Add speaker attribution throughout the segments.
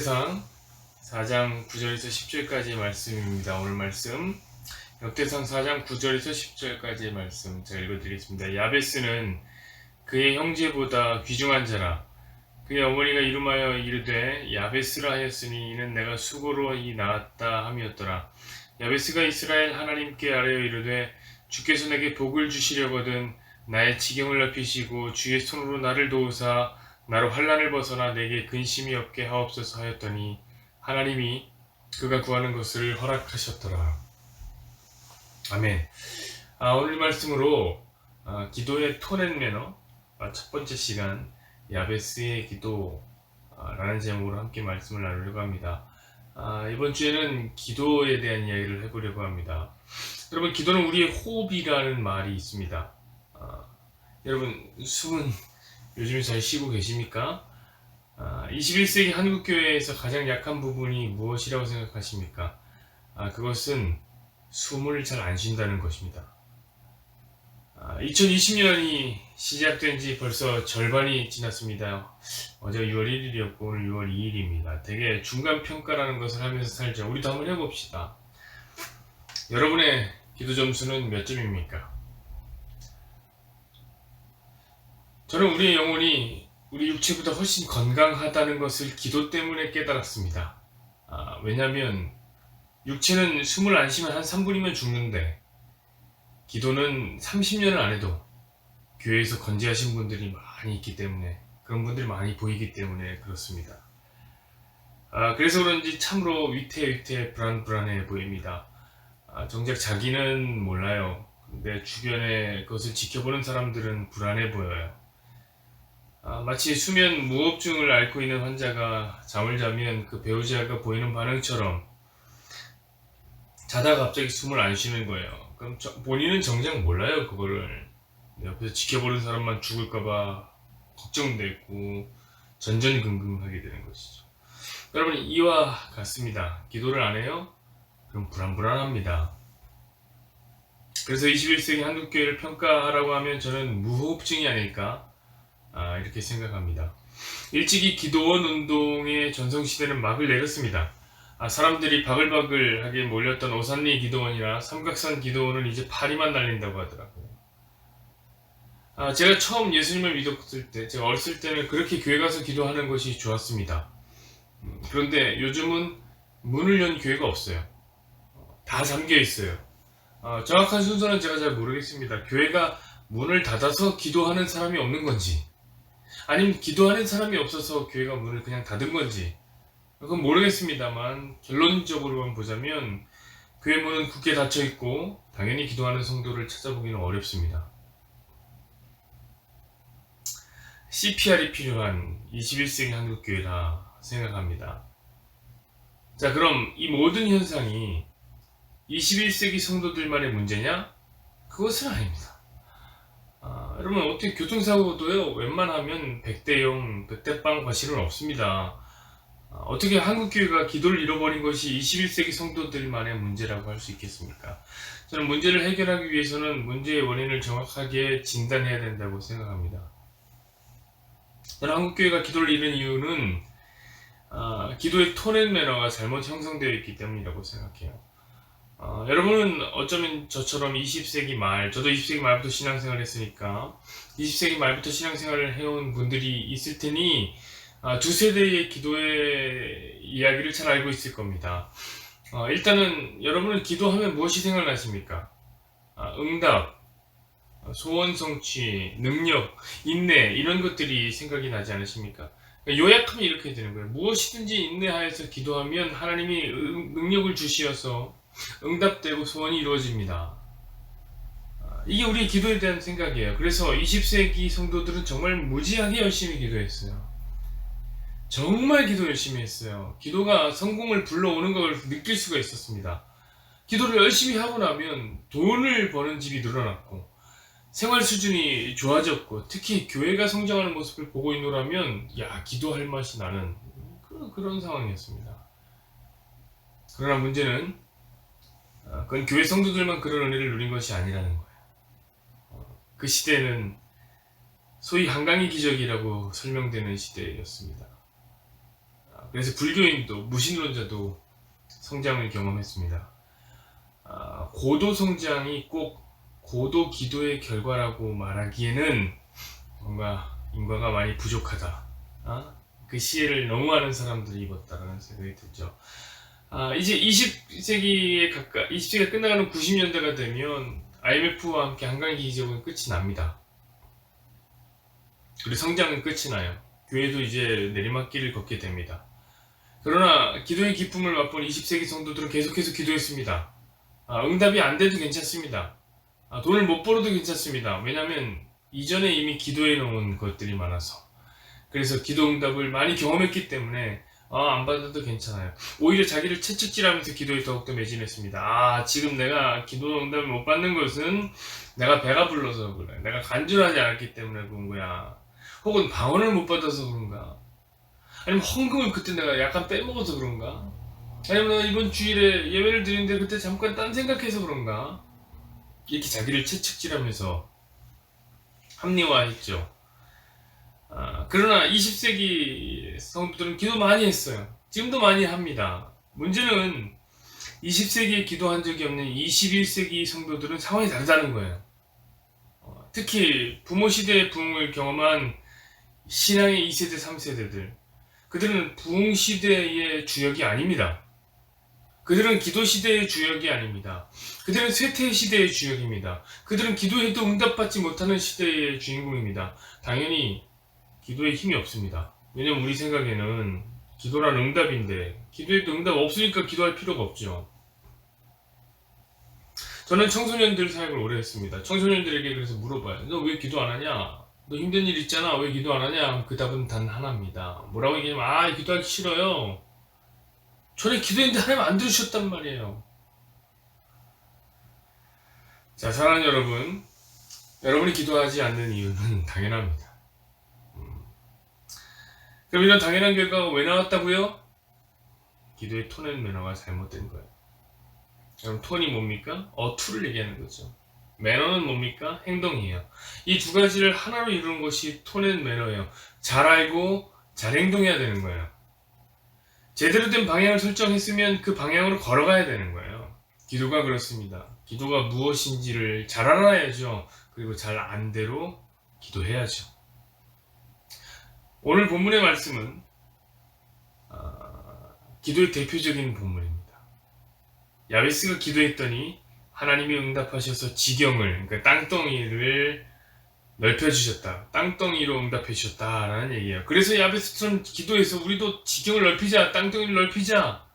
Speaker 1: 역대상 4장 9절에서 10절까지의 말씀입니다. 오늘 말씀 역대상 4장 9절에서 10절까지의 말씀 제가 읽어드리겠습니다. 야베스는 그의 형제보다 귀중한 자라. 그의 어머니가 이름하여 이르되 야베스라 하였으니 이는 내가 수고로 낳았다 함이었더라. 야베스가 이스라엘 하나님께 아뢰어 이르되 주께서 내게 복을 주시려거든 나의 지경을 넓히시고 주의 손으로 나를 도우사 나로 환난을 벗어나 내게 근심이 없게 하옵소서 하였더니 하나님이 그가 구하는 것을 허락하셨더라. 아멘. 오늘 말씀으로 기도의 톤 앤 매너 첫 번째 시간 야베스의 기도라는 제목으로 함께 말씀을 나누려고 합니다. 이번 주에는 기도에 대한 이야기를 해보려고 합니다. 여러분, 기도는 우리의 호흡이라는 말이 있습니다. 여러분, 숨은 요즘에 잘 쉬고 계십니까? 21세기 한국교회에서 가장 약한 부분이 무엇이라고 생각하십니까? 그것은 숨을 잘 안 쉰다는 것입니다. 2020년이 시작된 지 벌써 절반이 지났습니다. 어제가 6월 1일이었고 오늘 6월 2일입니다. 되게 중간평가라는 것을 하면서 살죠. 우리도 한번 해봅시다. 여러분의 기도 점수는 몇 점입니까? 저는 우리의 영혼이 우리 육체보다 훨씬 건강하다는 것을 기도 때문에 깨달았습니다. 왜냐하면 육체는 숨을 안 쉬면 한 3분이면 죽는데 기도는 30년을 안 해도 교회에서 건재하신 분들이 많이 있기 때문에, 그런 분들이 많이 보이기 때문에 그렇습니다. 그래서 그런지 참으로 위태위태 불안불안해 보입니다. 정작 자기는 몰라요. 근데 주변의 것을 지켜보는 사람들은 불안해 보여요. 마치 수면 무호흡증을 앓고 있는 환자가 잠을 자면 그 배우자가 보이는 반응처럼 자다가 갑자기 숨을 안 쉬는 거예요. 그럼 본인은 정작 몰라요. 그거를 옆에서 지켜보는 사람만 죽을까봐 걱정되고 전전긍긍하게 되는 것이죠. 여러분, 이와 같습니다. 기도를 안 해요? 그럼 불안합니다. 그래서 21세기 한국교회를 평가하라고 하면 저는 무호흡증이 아닐까 이렇게 생각합니다. 일찍이 기도원 운동의 전성시대는 막을 내렸습니다. 사람들이 바글바글하게 몰렸던 오산리 기도원이나 삼각산 기도원은 이제 파리만 날린다고 하더라고요. 제가 처음 예수님을 믿었을 때, 제가 어렸을 때는 그렇게 교회 가서 기도하는 것이 좋았습니다. 그런데 요즘은 문을 연 교회가 없어요. 다 잠겨 있어요. 정확한 순서는 제가 잘 모르겠습니다. 교회가 문을 닫아서 기도하는 사람이 없는 건지, 아니면 기도하는 사람이 없어서 교회가 문을 그냥 닫은 건지, 그건 모르겠습니다만 결론적으로만 보자면 교회 문은 굳게 닫혀있고 당연히 기도하는 성도를 찾아보기는 어렵습니다. CPR이 필요한 21세기 한국교회라 생각합니다. 자, 그럼 이 모든 현상이 21세기 성도들만의 문제냐? 그것은 아닙니다. 여러분, 어떻게 교통사고도요, 웬만하면 100대 0, 100대 빵 과실은 없습니다. 어떻게 한국교회가 기도를 잃어버린 것이 21세기 성도들만의 문제라고 할 수 있겠습니까? 저는 문제를 해결하기 위해서는 문제의 원인을 정확하게 진단해야 된다고 생각합니다. 저는 한국교회가 기도를 잃은 이유는 기도의 톤 앤 매너가 잘못 형성되어 있기 때문이라고 생각해요. 여러분은 어쩌면 저처럼 20세기 말, 저도 20세기 말부터 신앙생활을 했으니까 20세기 말부터 신앙생활을 해온 분들이 있을 테니 두 세대의 기도의 이야기를 잘 알고 있을 겁니다. 일단은 여러분은 기도하면 무엇이 생각나십니까? 응답, 소원 성취, 능력, 인내, 이런 것들이 생각이 나지 않으십니까? 요약하면 이렇게 되는 거예요. 무엇이든지 인내하여서 기도하면 하나님이 능력을 주시어서 응답되고 소원이 이루어집니다. 이게 우리 기도에 대한 생각이에요. 그래서 20세기 성도들은 정말 무지하게 열심히 기도했어요. 정말 기도 열심히 했어요. 기도가 성공을 불러오는 걸 느낄 수가 있었습니다. 기도를 열심히 하고 나면 돈을 버는 집이 늘어났고 생활 수준이 좋아졌고, 특히 교회가 성장하는 모습을 보고 있노라면 기도할 맛이 나는 그런 상황이었습니다. 그러나 문제는 그건 교회 성도들만 그런 은혜를 누린 것이 아니라는 거예요. 그 시대는 소위 한강의 기적이라고 설명되는 시대였습니다. 그래서 불교인도 무신론자도 성장을 경험했습니다. 고도 성장이 꼭 고도 기도의 결과라고 말하기에는 뭔가 인과가 많이 부족하다. 그 시혜를 너무 많은 사람들이 입었다라는 생각이 들죠. 이제 20세기가 끝나가는 90년대가 되면 IMF와 함께 한강기 기적은 끝이 납니다. 그리고 성장은 끝이 나요. 교회도 이제 내리막길을 걷게 됩니다. 그러나 기도의 기쁨을 맛본 20세기 성도들은 계속해서 기도했습니다. 응답이 안 돼도 괜찮습니다. 돈을 못 벌어도 괜찮습니다. 왜냐하면 이전에 이미 기도해 놓은 것들이 많아서. 그래서 기도 응답을 많이 경험했기 때문에 안 받아도 괜찮아요. 오히려 자기를 채찍질하면서 기도에 더욱더 매진했습니다. 지금 내가 기도 응답을 못 받는 것은 내가 배가 불러서 그래. 내가 간절하지 않았기 때문에 그런 거야. 혹은 방언을 못 받아서 그런가? 아니면 헌금을 그때 내가 약간 빼먹어서 그런가? 아니면 이번 주일에 예배를 드리는데 그때 잠깐 딴 생각해서 그런가? 이렇게 자기를 채찍질하면서 합리화했죠. 그러나 20세기 성도들은 기도 많이 했어요. 지금도 많이 합니다. 문제는 20세기에 기도한 적이 없는 21세기 성도들은 상황이 다르다는 거예요. 특히 부모 시대의 부흥을 경험한 신앙의 2세대, 3세대들. 그들은 부흥 시대의 주역이 아닙니다. 그들은 기도 시대의 주역이 아닙니다. 그들은 쇠퇴 시대의 주역입니다. 그들은 기도해도 응답받지 못하는 시대의 주인공입니다. 당연히 기도에 힘이 없습니다. 왜냐면 우리 생각에는 기도란 응답인데 기도해도 응답 없으니까 기도할 필요가 없죠. 저는 청소년들 사역을 오래 했습니다. 청소년들에게 그래서 물어봐요. 너 왜 기도 안 하냐? 너 힘든 일 있잖아. 왜 기도 안 하냐? 그 답은 단 하나입니다. 뭐라고 얘기하면 기도하기 싫어요. 전에 기도했는데 하나님 안 들으셨단 말이에요. 자, 사랑하는 여러분, 여러분이 기도하지 않는 이유는 당연합니다. 그럼 이런 당연한 결과가 왜 나왔다고요? 기도의 톤 앤 매너가 잘못된 거예요. 그럼 톤이 뭡니까? 어투를 얘기하는 거죠. 매너는 뭡니까? 행동이에요. 이 두 가지를 하나로 이루는 것이 톤 앤 매너예요. 잘 알고 잘 행동해야 되는 거예요. 제대로 된 방향을 설정했으면 그 방향으로 걸어가야 되는 거예요. 기도가 그렇습니다. 기도가 무엇인지를 잘 알아야죠. 그리고 잘 안 대로 기도해야죠. 오늘 본문의 말씀은 기도의 대표적인 본문입니다. 야베스가 기도했더니 하나님이 응답하셔서 지경을, 그러니까 땅덩이를 넓혀주셨다. 땅덩이로 응답해주셨다라는 얘기예요. 그래서 야베스처럼 기도해서 우리도 지경을 넓히자, 땅덩이를 넓히자.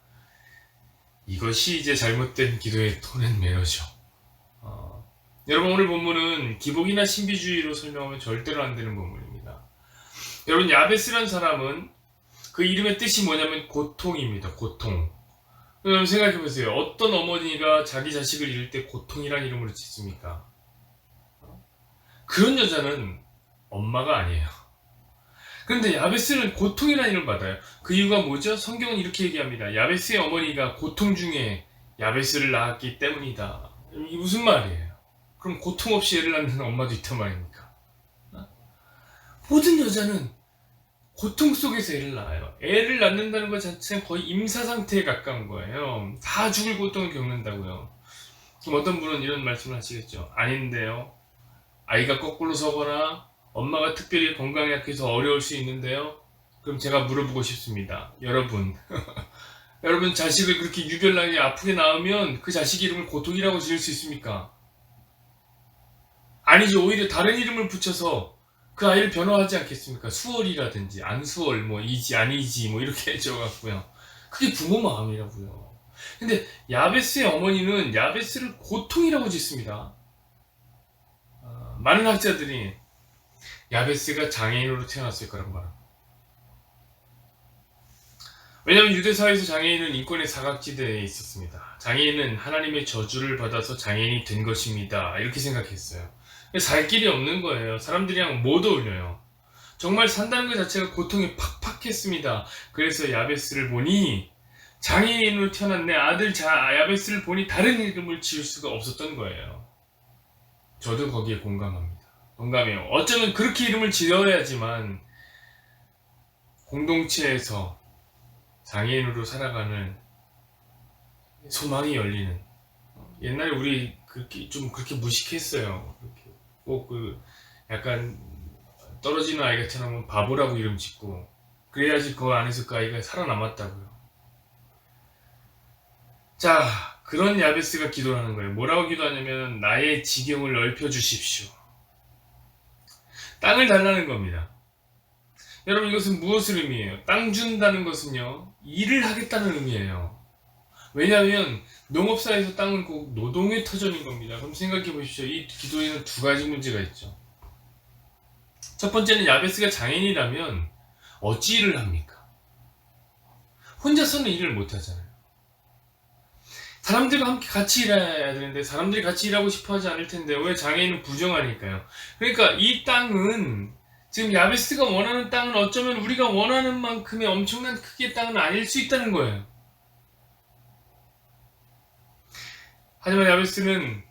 Speaker 1: 이것이 이제 잘못된 기도의 톤 앤 매너죠. 여러분, 오늘 본문은 기복이나 신비주의로 설명하면 절대로 안 되는 본문입니다. 여러분, 야베스란 사람은 그 이름의 뜻이 뭐냐면 고통입니다. 고통. 여러분 생각해보세요. 어떤 어머니가 자기 자식을 잃을 때 고통이란 이름으로 짓습니까? 그런 여자는 엄마가 아니에요. 그런데 야베스는 고통이라는 이름을 받아요. 그 이유가 뭐죠? 성경은 이렇게 얘기합니다. 야베스의 어머니가 고통 중에 야베스를 낳았기 때문이다. 이게 무슨 말이에요? 그럼 고통 없이 애를 낳는 엄마도 있단 말입니까? 모든 여자는 고통 속에서 애를 낳아요. 애를 낳는다는 것 자체는 거의 임사 상태에 가까운 거예요. 다 죽을 고통을 겪는다고요. 그럼 어떤 분은 이런 말씀을 하시겠죠. 아닌데요. 아이가 거꾸로 서거나 엄마가 특별히 건강이 약해서 어려울 수 있는데요. 그럼 제가 물어보고 싶습니다. 여러분, 여러분 자식을 그렇게 유별나게 아프게 낳으면 그 자식 이름을 고통이라고 지을 수 있습니까? 아니죠. 오히려 다른 이름을 붙여서 그 아이를 변호하지 않겠습니까? 수월이라든지 안수월, 이지 아니지 이렇게 해줘갖고요. 그게 부모 마음이라고요. 근데 야베스의 어머니는 야베스를 고통이라고 짓습니다. 많은 학자들이 야베스가 장애인으로 태어났을 거라고 말합니다. 왜냐하면 유대사회에서 장애인은 인권의 사각지대에 있었습니다. 장애인은 하나님의 저주를 받아서 장애인이 된 것입니다. 이렇게 생각했어요. 살 길이 없는 거예요. 사람들이랑 못 어울려요. 정말 산다는 것 자체가 고통이 팍팍했습니다. 그래서 야베스를 보니 장애인으로 태어난 내 아들 야베스를 보니 다른 이름을 지을 수가 없었던 거예요. 저도 거기에 공감합니다. 공감해요. 어쩌면 그렇게 이름을 지어야지만 공동체에서 장애인으로 살아가는 소망이 열리는. 옛날에 우리 그렇게 무식했어요. 꼭 약간 떨어지는 아이 같으면 바보라고 이름 짓고 그래야지 그 안에서 그 아이가 살아남았다고요. 자, 그런 야베스가 기도를 하는 거예요. 뭐라고 기도하냐면 나의 지경을 넓혀주십시오. 땅을 달라는 겁니다. 여러분, 이것은 무엇을 의미해요? 땅 준다는 것은요, 일을 하겠다는 의미예요. 왜냐하면 농업사에서 땅은 꼭 노동의 터전인 겁니다. 그럼 생각해 보십시오. 이 기도에는 두 가지 문제가 있죠. 첫 번째는 야베스가 장애인이라면 어찌 일을 합니까? 혼자서는 일을 못 하잖아요. 사람들과 함께 같이 일해야 되는데 사람들이 같이 일하고 싶어 하지 않을 텐데 왜 장애인은 부정하니까요. 그러니까 이 땅은 지금 야베스가 원하는 땅은 어쩌면 우리가 원하는 만큼의 엄청난 크기의 땅은 아닐 수 있다는 거예요. 하지만 야베스는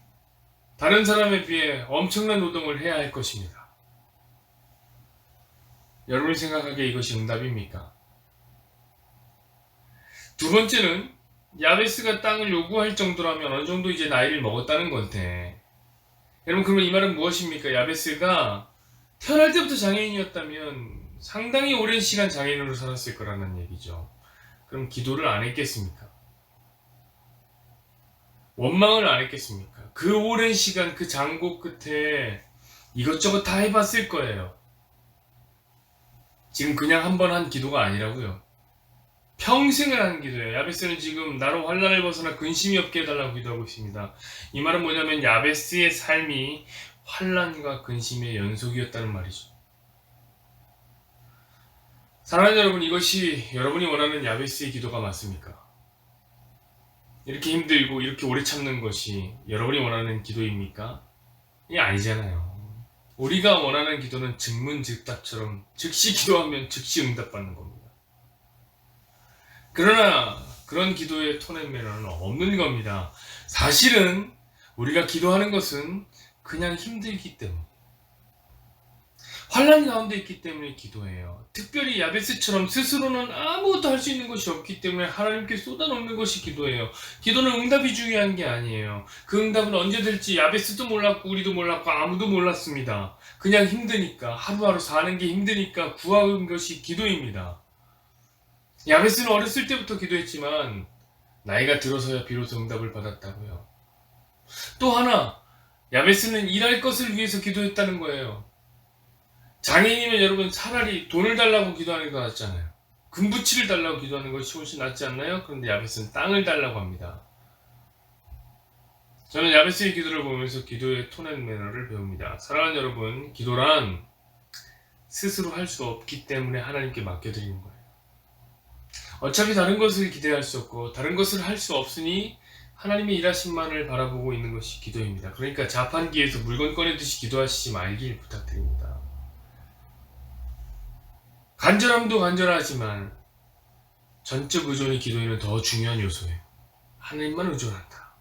Speaker 1: 다른 사람에 비해 엄청난 노동을 해야 할 것입니다. 여러분이 생각하기에 이것이 응답입니까? 두 번째는 야베스가 땅을 요구할 정도라면 어느 정도 이제 나이를 먹었다는 건데, 여러분, 그러면 이 말은 무엇입니까? 야베스가 태어날 때부터 장애인이었다면 상당히 오랜 시간 장애인으로 살았을 거라는 얘기죠. 그럼 기도를 안 했겠습니까? 원망을 안 했겠습니까? 그 오랜 시간 그 장고 끝에 이것저것 다 해봤을 거예요. 지금 그냥 한 번 한 기도가 아니라고요. 평생을 하는 기도예요. 야베스는 지금 나로 환난을 벗어나 근심이 없게 해달라고 기도하고 있습니다. 이 말은 뭐냐면 야베스의 삶이 환난과 근심의 연속이었다는 말이죠. 사랑하는 여러분, 이것이 여러분이 원하는 야베스의 기도가 맞습니까? 이렇게 힘들고 이렇게 오래 참는 것이 여러분이 원하는 기도입니까? 이게 아니잖아요. 우리가 원하는 기도는 즉문즉답처럼 즉시 기도하면 즉시 응답받는 겁니다. 그러나 그런 기도의 톤 앤 매너는 없는 겁니다. 사실은 우리가 기도하는 것은 그냥 힘들기 때문에, 환난 가운데 있기 때문에 기도해요. 특별히 야베스처럼 스스로는 아무것도 할 수 있는 것이 없기 때문에 하나님께 쏟아놓는 것이 기도예요. 기도는 응답이 중요한 게 아니에요. 그 응답은 언제 될지 야베스도 몰랐고 우리도 몰랐고 아무도 몰랐습니다. 그냥 힘드니까, 하루하루 사는 게 힘드니까 구하는 것이 기도입니다. 야베스는 어렸을 때부터 기도했지만 나이가 들어서야 비로소 응답을 받았다고요. 또 하나, 야베스는 일할 것을 위해서 기도했다는 거예요. 장애인이면 여러분 차라리 돈을 달라고 기도하는 게 더 낫잖아요. 금부치를 달라고 기도하는 것이 훨씬 낫지 않나요? 그런데 야베스는 땅을 달라고 합니다. 저는 야베스의 기도를 보면서 기도의 톤 앤 매너를 배웁니다. 사랑하는 여러분, 기도란 스스로 할 수 없기 때문에 하나님께 맡겨드리는 거예요. 어차피 다른 것을 기대할 수 없고 다른 것을 할 수 없으니 하나님의 일하심만을 바라보고 있는 것이 기도입니다. 그러니까 자판기에서 물건 꺼내듯이 기도하시지 말길 부탁드립니다. 간절함도 간절하지만 전적 의존이 기도에는 더 중요한 요소예요. 하나님만 의존한다.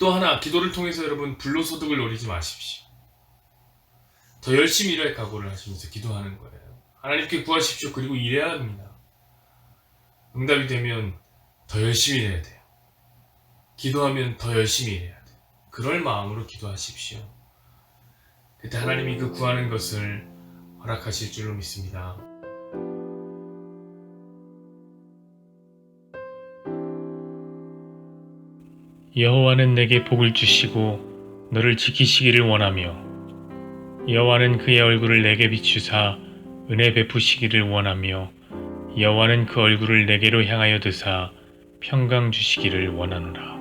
Speaker 1: 또 하나, 기도를 통해서 여러분 불로소득을 노리지 마십시오. 더 열심히 일할 각오를 하시면서 기도하는 거예요. 하나님께 구하십시오. 그리고 일해야 합니다. 응답이 되면 더 열심히 일해야 돼요. 기도하면 더 열심히 일해야 돼요. 그럴 마음으로 기도하십시오. 그때 하나님이 그 구하는 것을 허락하실 줄로 믿습니다.
Speaker 2: 여호와는 내게 복을 주시고 너를 지키시기를 원하며 여호와는 그의 얼굴을 내게 비추사 은혜 베푸시기를 원하며 여호와는 그 얼굴을 내게로 향하여 드사 평강 주시기를 원하노라.